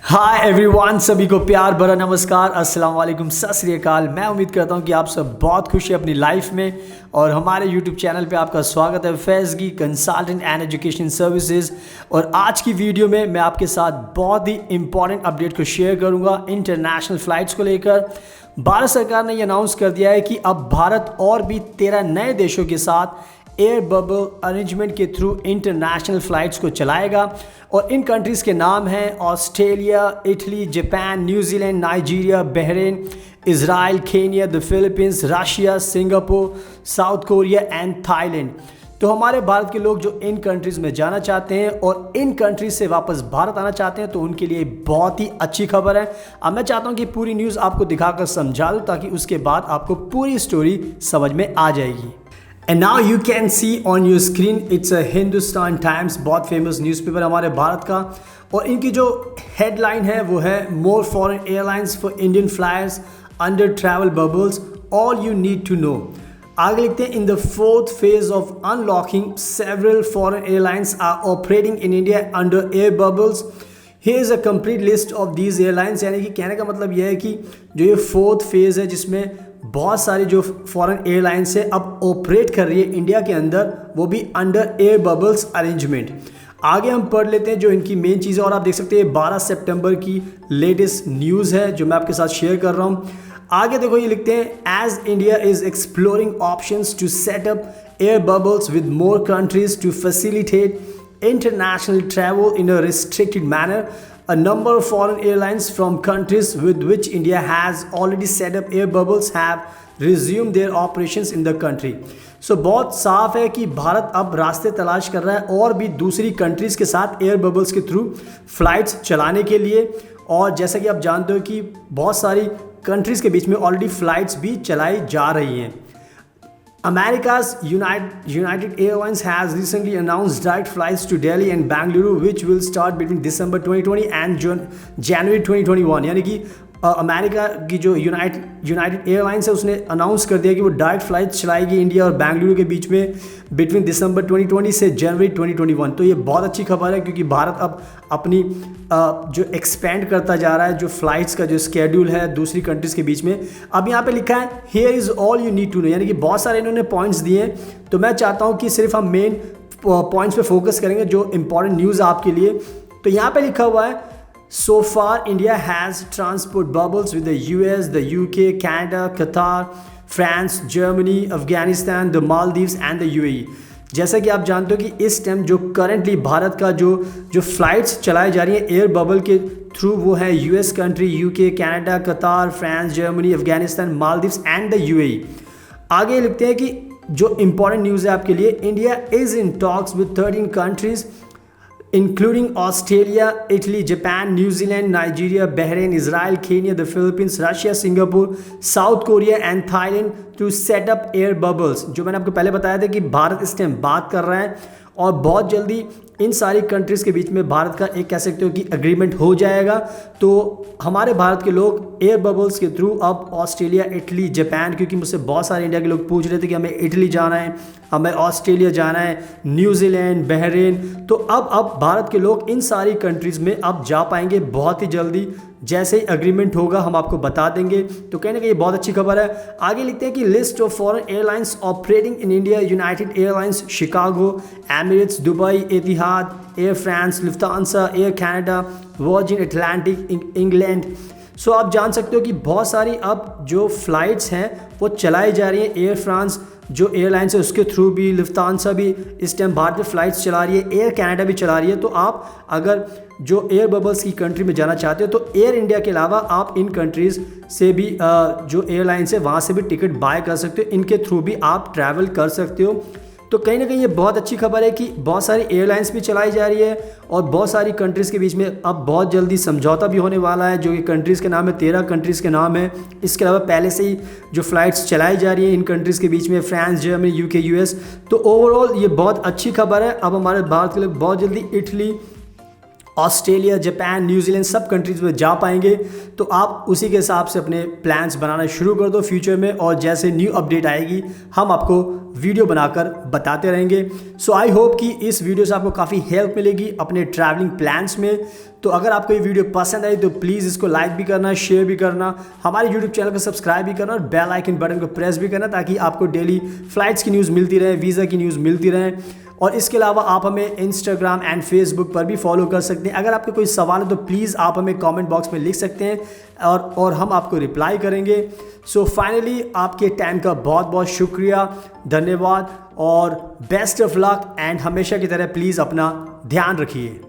Hi everyone, सभी को प्यार भरा नमस्कार, अस्सलाम वालेकुम, सत श्री अकाल। मैं उम्मीद करता हूं कि आप सब बहुत खुश हैं अपनी लाइफ में और हमारे यूट्यूब चैनल पे आपका स्वागत है फैज़गी कंसल्टेंट एंड एजुकेशन सर्विसेज। और आज की वीडियो में मैं आपके साथ बहुत ही इंपॉर्टेंट अपडेट को शेयर करूंगा इंटरनेशनल फ़्लाइट्स को लेकर। भारत सरकार ने ये अनाउंस कर दिया है कि अब भारत और भी 13 नए देशों के साथ एयर बबल अरेंजमेंट के थ्रू इंटरनेशनल फ़्लाइट्स को चलाएगा। और इन कंट्रीज़ के नाम हैं Australia, Italy, Japan, New Zealand, Nigeria, Bahrain, Israel, Kenya, the Philippines, Russia, Singapore, south Korea and Thailand. तो हमारे भारत के लोग जो इन कंट्रीज़ में जाना चाहते हैं और इन कंट्रीज़ से वापस भारत आना चाहते हैं तो उनके लिए बहुत ही अच्छी खबर है। अब मैं चाहता हूं कि पूरी न्यूज़ आपको दिखाकर समझा दूँ ताकि उसके बाद आपको पूरी स्टोरी समझ में आ जाएगी। And now you can see on your screen it's a Hindustan times, बहुत फेमस न्यूज़पेपर हमारे भारत का। और इनकी जो हेडलाइन है वो है more foreign airlines for Indian flyers under travel bubbles, all you need to know. आगे लिखते हैं in the fourth phase of unlocking several foreign airlines are operating in India under air bubbles. Here is a complete list of these airlines. यानी कि कहने का मतलब यह है कि जो ये फोर्थ फेज़ है जिसमें बहुत सारी जो फॉरेन एयरलाइंस है अब ऑपरेट कर रही है इंडिया के अंदर, वो भी अंडर एयर बबल्स अरेंजमेंट। आगे हम पढ़ लेते हैं जो इनकी मेन चीज़ है। और आप देख सकते हैं 12 सितंबर की लेटेस्ट न्यूज़ है जो मैं आपके साथ शेयर कर रहा हूँ। आगे देखो ये लिखते हैं as India is exploring options to set up air bubbles with more countries to facilitate international travel in a restricted manner. A number of foreign airlines from countries with which India has already set up air bubbles have resumed their operations in the country. So बहुत साफ है कि भारत अब रास्ते तलाश कर रहा है और भी दूसरी कंट्रीज़ के साथ एयर बबल्स के थ्रू फ्लाइट्स चलाने के लिए। और जैसा कि आप जानते हो कि बहुत सारी कंट्रीज़ के बीच में ऑलरेडी फ़्लाइट्स भी चलाई जा रही हैं। America's United Airlines has recently announced direct flights to Delhi and Bangalore, which will start between December 2020 and January 2021। यानी कि अमेरिका की जो यूनाइटेड एयरलाइंस है उसने अनाउंस कर दिया कि वो डायरेक्ट फ्लाइट्स चलाएगी इंडिया और बेंगलुरु के बीच में बिटवीन दिसंबर 2020 से जनवरी 2021। तो ये बहुत अच्छी खबर है क्योंकि भारत अब अपनी जो एक्सपेंड करता जा रहा है जो फ्लाइट्स का जो स्केड्यूल है दूसरी कंट्रीज़ के बीच में। अब यहाँ पे लिखा है here is all you need to know, यानी कि बहुत सारे इन्होंने पॉइंट्स दिए हैं। तो मैं चाहता हूँ कि सिर्फ हम मेन पॉइंट्स पे फोकस करेंगे जो इंपॉर्टेंट न्यूज़ आपके लिए। तो यहाँ पे लिखा हुआ है So far, India has transport bubbles with the US, the UK, Canada, Qatar, France, Germany, Afghanistan, the Maldives and the UAE। जैसा कि आप जानते हो कि इस टाइम जो करंटली भारत का जो फ्लाइट्स चलाई जा रही हैं एयर बबल के थ्रू वो है US कंट्री, UK, कनाडा, कतार, France, Germany, Afghanistan, Maldives and the UAE। आगे लिखते हैं कि जो इंपॉर्टेंट न्यूज़ है आपके लिए, India is in talks with 13 countries including Australia, Italy, Japan, New Zealand, Nigeria, Bahrain, Israel, Kenya, the Philippines, Russia, Singapore, South Korea and Thailand to set up air bubbles। जो मैंने आपको पहले बताया था कि भारत इस टाइम बात कर रहा है और बहुत जल्दी इन सारी कंट्रीज़ के बीच में भारत का एक कह सकते हो कि एग्रीमेंट हो जाएगा। तो हमारे भारत के लोग एयर बबल्स के थ्रू अब ऑस्ट्रेलिया, इटली, जापान, क्योंकि मुझसे बहुत सारे इंडिया के लोग पूछ रहे थे कि हमें इटली जाना है, हमें ऑस्ट्रेलिया जाना है, न्यूजीलैंड, बहरीन, तो अब भारत के लोग इन सारी कंट्रीज़ में अब जा पाएंगे बहुत ही जल्दी। जैसे ही एग्रीमेंट होगा हम आपको बता देंगे। तो कहने का ये बहुत अच्छी खबर है। आगे लिखते हैं कि list of foreign airlines operating in India, United Airlines, Chicago, Emirates, Dubai, Etihad, Air France, Lufthansa, Air Canada, Virgin Atlantic, England. सो आप जान सकते हो कि बहुत सारी अब जो फ्लाइट्स हैं वो चलाई जा रही हैं। एयर फ्रांस जो एयरलाइंस है उसके थ्रू भी, लुफ्तांसा भी इस टाइम भारत में फ़्लाइट्स चला रही है, एयर कनाडा भी चला रही है। तो आप अगर जो एयर बबल्स की कंट्री में जाना चाहते हो तो एयर इंडिया के अलावा आप इन कंट्रीज़ से भी जो एयरलाइंस है वहाँ से भी टिकट बाय कर सकते हो, इनके थ्रू भी आप ट्रैवल कर सकते हो। तो कहीं ना कहीं ये बहुत अच्छी खबर है कि बहुत सारी एयरलाइंस भी चलाई जा रही है और बहुत सारी कंट्रीज़ के बीच में अब बहुत जल्दी समझौता भी होने वाला है। जो कि कंट्रीज़ के नाम है 13 कंट्रीज़ के नाम है। इसके अलावा पहले से ही जो फ़्लाइट्स चलाई जा रही हैं इन कंट्रीज़ के बीच में, फ्रांस, जर्मनी, UK, US। तो ओवरऑल ये बहुत अच्छी खबर है। अब हमारे भारत के लोग बहुत जल्दी इटली ऑस्ट्रेलिया, जापान, न्यूजीलैंड सब कंट्रीज़ में जा पाएंगे। तो आप उसी के हिसाब से अपने प्लान्स बनाना शुरू कर दो फ्यूचर में, और जैसे न्यू अपडेट आएगी हम आपको वीडियो बनाकर बताते रहेंगे। सो आई होप कि इस वीडियो से आपको काफ़ी हेल्प मिलेगी अपने ट्रैवलिंग प्लान्स में। तो अगर आपको ये वीडियो पसंद आई तो प्लीज़ इसको लाइक भी करना, शेयर भी करना, हमारे यूट्यूब चैनल को सब्सक्राइब भी करना और बेल आइकन बटन को प्रेस भी करना, ताकि आपको डेली फ़्लाइट्स की न्यूज़ मिलती रहे, वीज़ा की न्यूज़ मिलती रहे। और इसके अलावा आप हमें इंस्टाग्राम एंड फेसबुक पर भी फॉलो कर सकते हैं। अगर आपके कोई सवाल है तो प्लीज़ आप हमें कमेंट बॉक्स में लिख सकते हैं और हम आपको रिप्लाई करेंगे। सो फाइनली आपके टाइम का बहुत बहुत शुक्रिया, धन्यवाद और बेस्ट ऑफ लक, एंड हमेशा की तरह प्लीज़ अपना ध्यान रखिए।